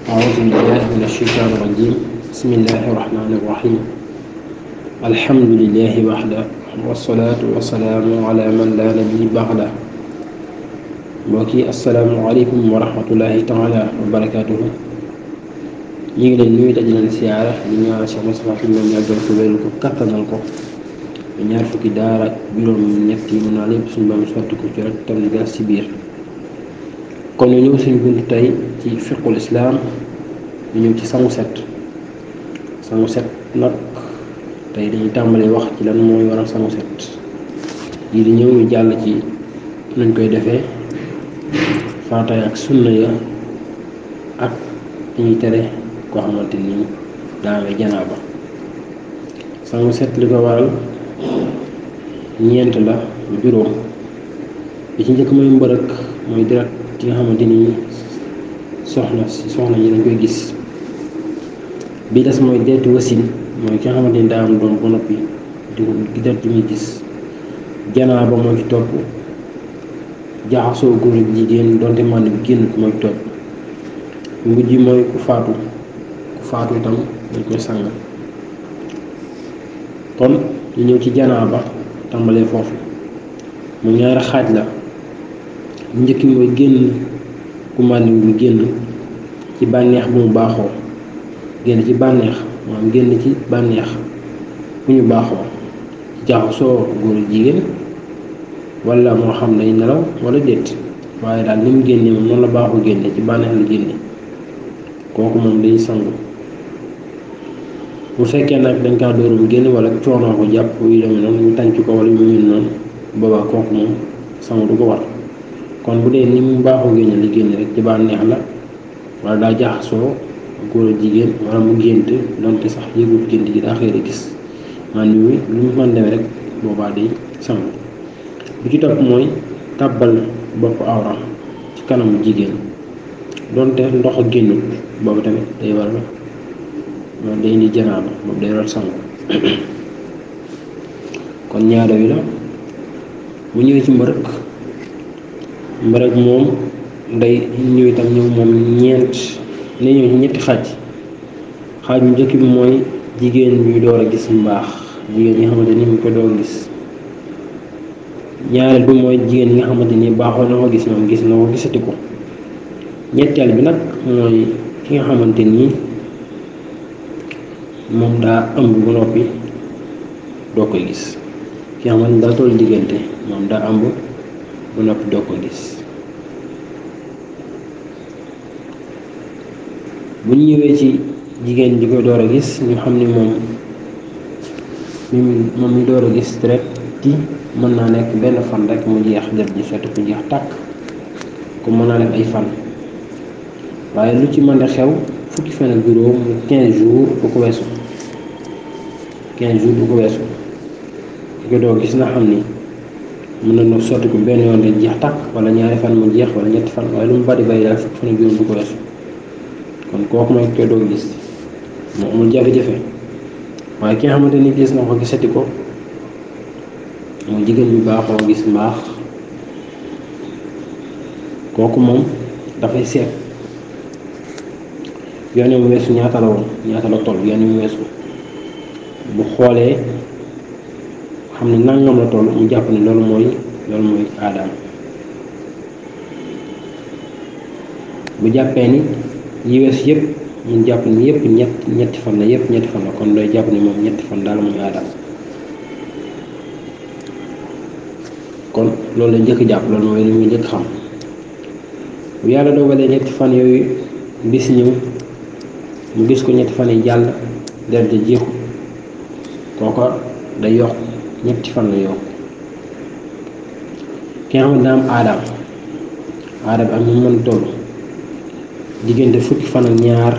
أعوذ بالله من الشيطان الرجيم بسم الله الرحمن الرحيم الحمد لله وحده والصلاة والسلام على من لا نبي بعده mbokki asalaamualeykum wa rahmatullahi taala wa barakaatuhu ñu ngi leen nuyu daje leen siyaara di ñaanal Cheikh Moustapha fi mu yàggal ko wéral ko kattanal ko ñaar fukki daara juróom ñett yi mën naa lépp suñu bam sotti ko ci rek tam ni gas ci biir kon ñu ñëw suñu bunt tey ci fiqul islaam ñu ñëw ci sangu set nag tey dañuy tàmbalee wax ci lan mooy waral sangu set yi di ñëw ñu jàll ci nañ koy defee faratay ak sunna ya ak ñuy tere koo xamante ni daa amee janaaba sangu set li ko waral ñeent la juróom bi ci njëkk mooy mbërëk mooy deret ci nga xamante ni soxna yi dañ koy gis bi des mooy deretu wasin mooy ki nga xamante ni daa am doom ba noppi di deret ji muy gis janaaba moo ci topp jaxasoo góor ak jigéen donte mànd bi génn ko mooy topp mujj mooy ku faatu itam dañ koy sang kon ñu ñëw ci janaaba tàmbalee foofu mu ñaari xaaj la njëkk mooy génn ku mànd bi génn ci bànneex bu mu baaxoo génn ci bànneex maanaam génn ci bànneex bu ñu baaxoo jaxasoo góor ak jigéen wala moo xam ne nelaw wala déet waaye daal ni mu génnee moom noonu la baaxu génne ci bànneex la génne kooku moom day sangu bu fekkee nag dañ kaa dóorum génn wala coonoo ko jàpp yu demee noonu ñu tànc ko wala ñu mel noonu boobaa kooku moom sangu du ko war kon bu dee ni mu baaxu génne li génne rek ci bànneex la wala daa jaxasoo góor a jigéen wala mu gént donte sax yëgul gént gi daa xëy a gis man mi lu mu mën demee rek boobaa day sangu bu ci topp mooy tàbbal bopp awra ci kanamu jigéen donte ndox a génnut boobu tamit day waral loolu day indi janaaba boobu day waral sangu kon ñaar yi la bu ñëwee ci mbërëk moom day ñëw itam ñëw moom ñeent ne ñëw ci ñetti xaaj bu njëkk bi mooy jigéen ñuy door a gis mbaax jigéen ñi nga xamante ni mu ko door a gis ñaareel bi mooy jigéen ñi nga xamante ni baaxoo na ko gis moom gis na ko gisati ko ñetteel bi nag mooy ki nga xamante ni moom daa ëmb ba noppi doo koy gis ki nga xamante ni daa toll diggante moom daa ëmb ba noppi doo koy gis bu ñu ñëwee ci jigéen ji koy door a gis ñu xam ni moom mi door a gis deret ci mën naa nekk benn fan rek mu jeex deret ji sotti ku jeex tàkk ko mën naa def ay fan waaye lu ci mën a xew fukki fan ak juróom 15 jours bu ko weesu ki ko doo gis na xam ni mën na nag sotti ko benn yoon rek jeex tàkk wala ñaari fan mu jeex wala ñetti fan waaye lu mu bari daal fukki fan ak juróom bu ko weesu kon kooku mooy ki koy doo gis moo amul jafe-jafe waaye ki nga xamante ni gis na ko gisati ko mooy jigéen ñu baaxoo gis mbaax kooku moom dafay seet yoon mu weesu ñaata la toll yoon mu weesu bu xoolee xam ne nangam la toll mu jàpp ne loolu mooy aadaam bu jàppee ni yi wees yëpp ñu jàpp ni yëpp ñetti fan la kon doy jàpp ni moom ñetti fan daal mooy aadaam kon loolu la njëkk jàpp loolu mooy li muy njëkk xam bu yàlla dogalee ñetti fan yooyu bis ñëw mu gis ko ñetti fan yi jàll deret ja jeexu kooka day yokk ñetti fan la yokk ki nga xam ne daa am aadam am ñu mën toll diggante fukki fan ak ñaar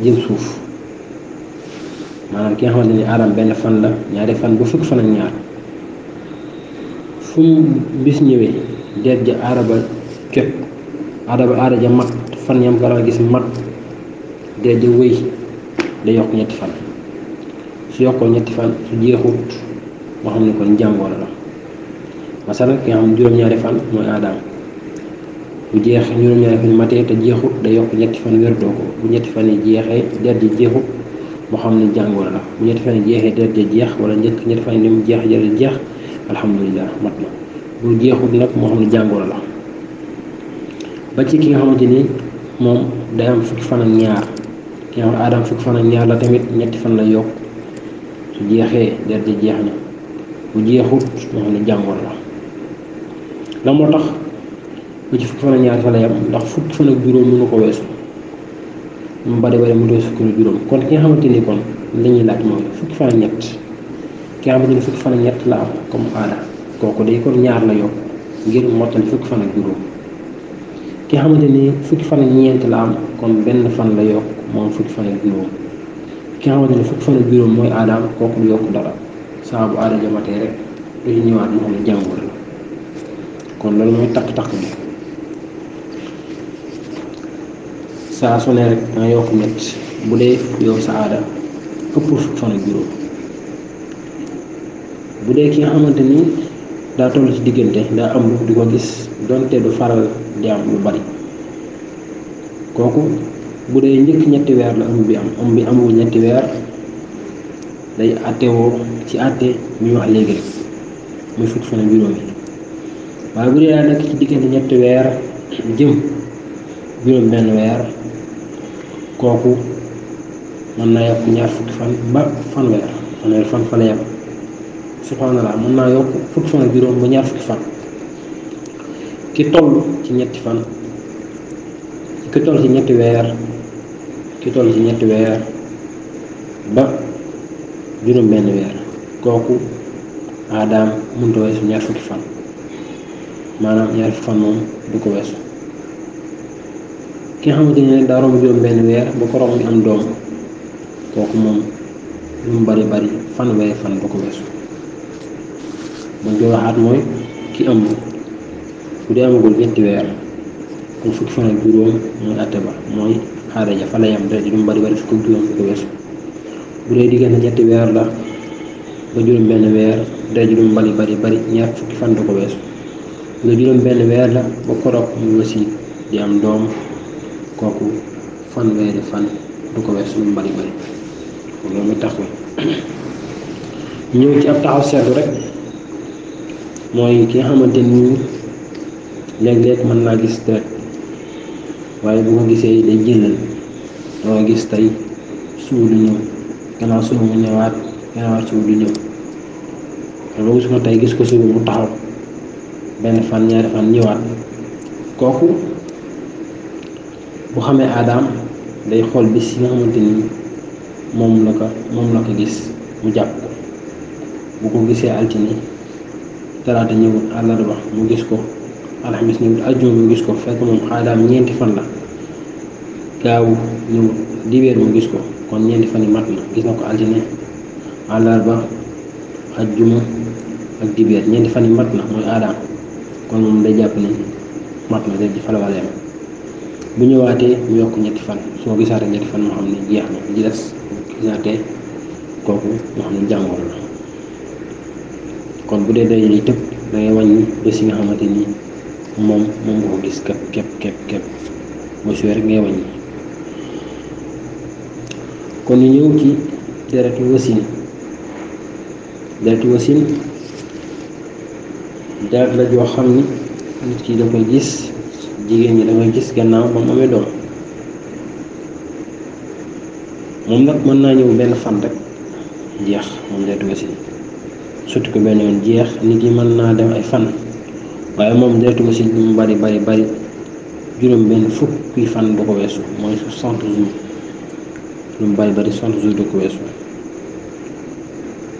jëm suuf maanaam ki nga xamante ni aadam benn fan la ñaari fan ba fukki fan ak ñaar fu mu bis ñëwee deret ja aada ja mat fan yam ko gis mat deret ja wëy day yokk ñetti fan su yokkoo ñetti fan su jeexut moo xam ne kon jàngoro la masalan ki nga xam juróom-ñaari fan mooy aadaam bu jeex juróom-ñaari fan yi matee te jeexut day yokk ñetti fan wérdoo ko bu ñetti fan yi jeexee deret ji jeexut moo xam ne jàngoro la bu ñetti fan yi jeexee deret ji jeex wala njëkk ñetti fan yi ni mu jeex deret ji jeex alhamdulilah mat na bu jeexut nag moo xam ne jàngoro la. ba ci ki nga xamante ni moom day am fukki fan ak ñaar ki nga xam ne aadam fukki fan ak ñaar la tamit ñetti fan la yokk su jeexee deret ji jeex na bu jeexut moo xam ne jàngoro la moo tax ba ci fukki fan ak ñaar fa la yam ndax fukki fan ak juróom mënu ko weesu mu bari mu doon fukki ak juróom kon ki nga xamante ni kon li ñuy laaj mooy fukki fan ak ñett ki nga xamante ni fukki fan ak ñett la am comme aada kooku day kon ñaar la yokk ngir mottali fukki fan ak juróom ki nga xamante ni fukki fan ak ñeent la am kon benn fan la yokk moom fukki fan ak juróom ki nga xamante ni fukki fan ak juróom mooy aadaam kooku du yokk dara saa bu aada jamatee rek du ci ñëwaat moo xam ne jàngoro la kon loolu mooy takk-takk bi saa su ne rek danga yokk ñett bu dee yow sa aada ëpp fukki fan ak juróom bu dee ki nga xamante ni daa toll ci diggante daa am di ko gis donte du faral di am lu bari kooku bu dee njëkk ñetti weer la ëmb bi amul ñetti weer day àttewoo ci àtte ñuy wax léegi rek muy fukki fan ak juróom yi waaye bu dee daa nekk ci diggante ñetti weer jëm juróom benn weer kooku mën naa yokk ñaar fukki fan ba fanweer fan fa la yem subhanallah mën naa yokk fukki fan ak juróom ba ñaar fukki fan ki toll ci ñetti fan ki toll ci ñetti weer ba juróom benn weer kooku aadaam mënut a weesu ñaar fukki fan maanaam ñaar fukki fan moom du ko weesu ki nga xamante ne daa romb juróom benn weer ba ko romb am doom kooku moom lu mu bari fanweeri fan du ko weesu buñ koy waxaat mooy ki ëmb bu dee amagul ñetti weer kon fukki fan ak juróom mooy àtte ba mooy aada ja fa la yam deret ji lu mu bari fukk ak juróom du ko weesu bu dee diggante ñetti weer la ba juróom benn weer deret ji lu mu bari ñaar fukki fan du ko weesu bu dee juróom benn weer la ba koroog mu wasi di am doom kooku fanweeri fan du ko weesu lu mu bari loolu muy tax ñëw ci ab taxaw seetlu rek mooy ki nga xamante ni léeg-léeg mën naa gis deret waaye bu ko gisee day jëlal doo gis tey suuf du ñëw gannaaw suuf mu ñëwaat gannaaw suuf du ñëw loolu gis ko tey gis ko suuf mu taxaw benn fan ñaari fan ñëwaat kooku bu xamee aadaam day xool bis yi nga xamante ni moom la ko gis mu jàpp ko bu ko gisee altine talaata ñëwut àllarba mu gis ko alxamis ñëwut ajjuma mu gis ko fekk moom aadaam ñeenti fan la gaaw ñëwut dibeer mu gis ko kon ñeenti fan yi mat na gis na ko altine àllarba ajjuma ak dibeer ñeenti fan yi mat na mooy aadaam kon moom day jàpp ne mat na léegi fa la wala yam bu ñëwaatee mu yokk ñetti fan soo gisaatee ñetti fan moo xam ne jeex na ji des gisaatee kooku moo xam ne jàngoro la kon bu dee day li tëb da ngay wàññi bés yi nga xamante ni moom nga ko gis képp boo suwee rek ngay wàññi kon ñu ñëw ci deretu wasin deret la joo xam ni nit ki da koy gis jigéen ñi da koy gis gannaaw ba mu amee doom moom nag mën naa ñëw benn fan rek jeex moom deretu wasin surtout que benn yoon jeex nit yi mën naa dem ay fan waaye moom deretu wasin lu mu bari juróom benn fukki fan du ko weesu mooy 60 jours lu mu bari 60 jours du ko weesu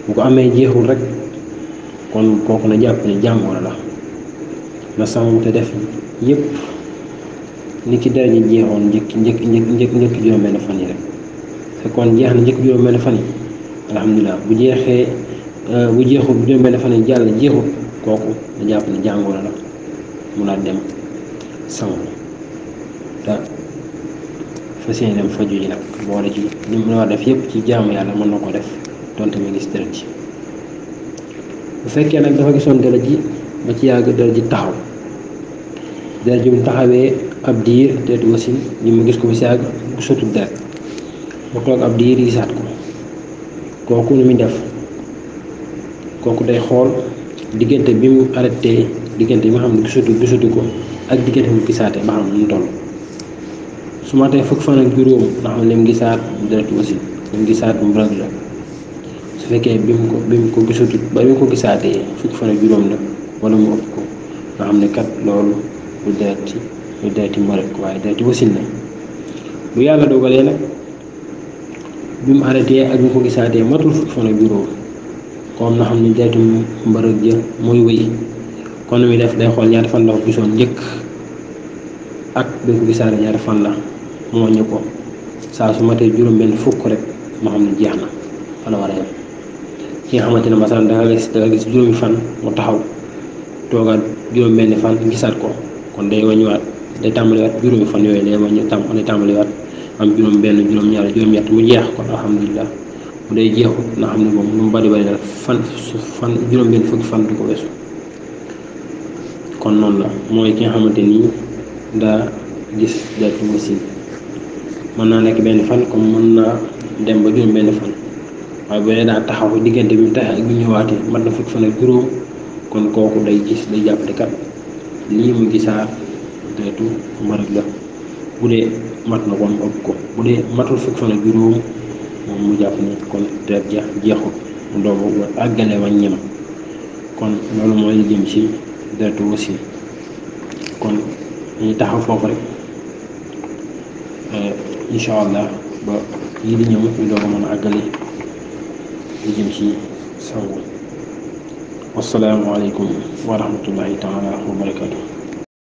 bu ko amee jeexul rek kon kooku na jàpp ne jàngoro la na sàmm te def yépp ni ki dara ji jeexoon njëkk juróom benn fan yi rek fekkoon jeex na njëkk juróom benn fan yi alhamdulilah bu jeexul juróom benn fan yi jàll jeexul kooku na jàpp ne jàngoro la mu laa dem sangu te fas yéene dem faju ji nag boole ci li mu war def yépp ci jaamu yàlla mën na ko def donte mi gis deret ji bu fekkee nag dafa gisoon deret ji ba ci yàgg deret ji taxaw deret ji mu taxawee ab diir deretu wasin li mu gis ko bi saag gisatul deret mu toog ab diir gisaat ko kooku lu muy def kooku day xool diggante bi mu arrêté diggante bi nga xam ne gisatu ko ak diggante bi mu gisaatee ba xam ne mu toll su ma tee fukki fan ak juróom nga xam ne li mu gisaat deretu wasin li mu gisaat mu rëg la su fekkee bi mu ko gisatut ba bi mu ko gisaatee fukki fan ak juróom la wala mu ëpp ko nga xam ne kat loolu du dereti mbërëg waaye dereti wasin la bu yàlla dogalee nag bi mu arrêté ak bi mu ko gisaatee matul fukki fan ak juróom comme na xam ne dereti mbërëg ja mooy wëy kon lu muy def day xool ñaata fan la ko gisoon njëkk ak bi mu ko gisaatee ñaata fan la mu wàññi ko saa su matee juróom benn fukk rek moo xam ne jeex na fa la war a yem ki nga xamante ne masalan da nga gis juróomi fan mu taxaw toogaat juróom benn fan gisaat ko kon day wàññiwaat day tàmbaliwaat juróomi fan yooyu day day tàmbaliwaat am juróom benn juróom ñaar juróom ñett mu jeex kon alhamdulilah bu day jeexut na xam ne moom lu mu bari la fan juróom benn fukki fan du ko weesu kon noonu la mooy ki nga xamante nii daa gis deretu wasin mën naa nekk benn fan comme mën naa dem ba juróom benn fan waaye bu dee daa taxaw diggante bi mu taxee ak bi ñëwaatee mat na fukki fan ak juróom kon kooku day jàppale kat lii mu gisaat deretu mbërëg la bu dee mat na kon ëpp ko bu dee matul fukki fan ak juróom moom mu jàpp ne kon deret ja jeexul mu doogu àggale wàññeem kon loolu mooy li jëm ci deretu wasin kon dañuy taxaw foofu rek incha allah ba yi di ñëw ñu doog a mën a àggale li jëm ci sangu wassalaamu aleykum wa rahmatullahi taala wa barakatuh